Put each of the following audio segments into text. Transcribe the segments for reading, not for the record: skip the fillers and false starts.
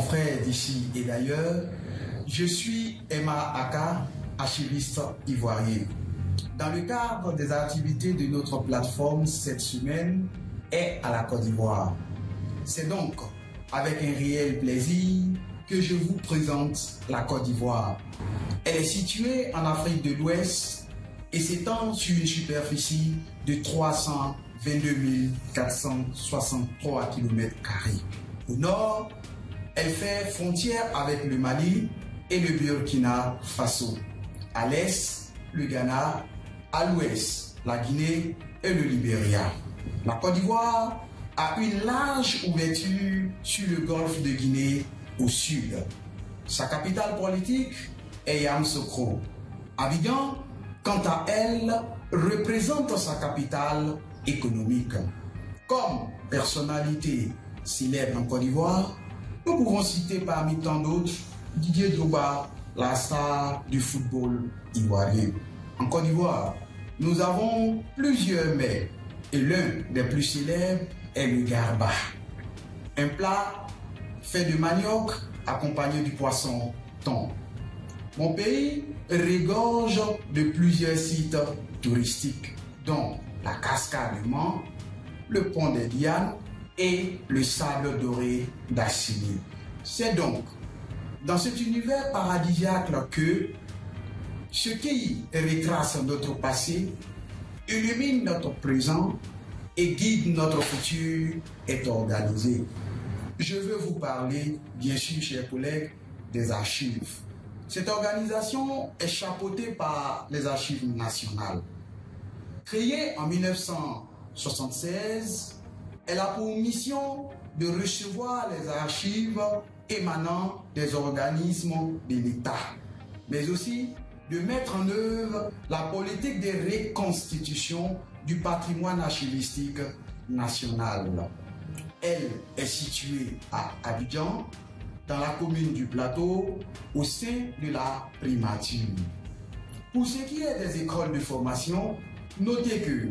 confrères d'ici et d'ailleurs, je suis Emma Aka, archiviste ivoirien. Dans le cadre des activités de notre plateforme cette semaine est à la Côte d'Ivoire. C'est donc avec un réel plaisir que je vous présente la Côte d'Ivoire. Elle est située en Afrique de l'Ouest et s'étend sur une superficie de 322 463 km². Au nord, elle fait frontière avec le Mali et le Burkina Faso. À l'est, le Ghana, à l'ouest, la Guinée et le Libéria. La Côte d'Ivoire a une large ouverture sur le golfe de Guinée au sud. Sa capitale politique est Yamoussoukro. Abidjan, quant à elle, représente sa capitale économique. Comme personnalité célèbre en Côte d'Ivoire, nous pouvons citer parmi tant d'autres Didier Drogba, la star du football ivoirien. En Côte d'Ivoire, nous avons plusieurs mets et l'un des plus célèbres est le garba. Un plat fait de manioc accompagné du poisson thon. Mon pays regorge de plusieurs sites touristiques, dont la cascade du Mans, le pont des Dianes et le sable doré d'Assini. C'est donc dans cet univers paradisiaque que ce qui retrace notre passé, illumine notre présent et guide notre futur est organisé. Je veux vous parler, bien sûr, chers collègues, des archives. Cette organisation est chapeautée par les Archives nationales. Créée en 1976, elle a pour mission de recevoir les archives émanant des organismes de l'État, mais aussi de mettre en œuvre la politique de reconstitution du patrimoine archivistique national. Elle est située à Abidjan, dans la commune du Plateau, au sein de la primature. Pour ce qui est des écoles de formation, notez que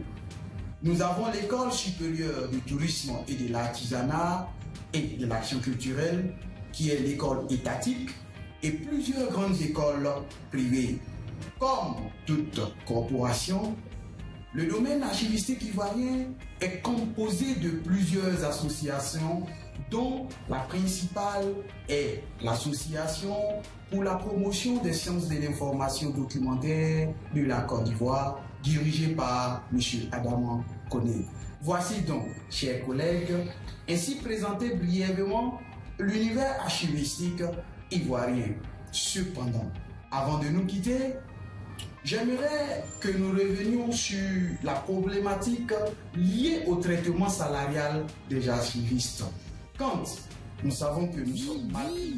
nous avons l'École supérieure du tourisme et de l'artisanat et de l'action culturelle, qui est l'école étatique, et plusieurs grandes écoles privées. Comme toute corporation, le domaine archivistique ivoirien est composé de plusieurs associations, dont la principale est l'Association pour la promotion des sciences de l'information documentaire de la Côte d'Ivoire, dirigée par M. Adama Koné. Voici donc, chers collègues, ainsi présenté brièvement l'univers archivistique ivoirien. Cependant, avant de nous quitter, j'aimerais que nous revenions sur la problématique liée au traitement salarial des archivistes. Quand nous savons que nous sommes mal payés,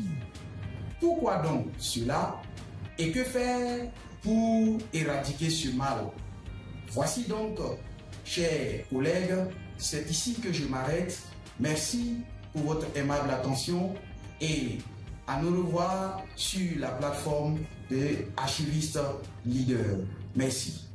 pourquoi donc cela et que faire pour éradiquer ce mal? Voici donc, chers collègues, c'est ici que je m'arrête. Merci pour votre aimable attention et à nous revoir sur la plateforme de Archivistes Leaders. Merci.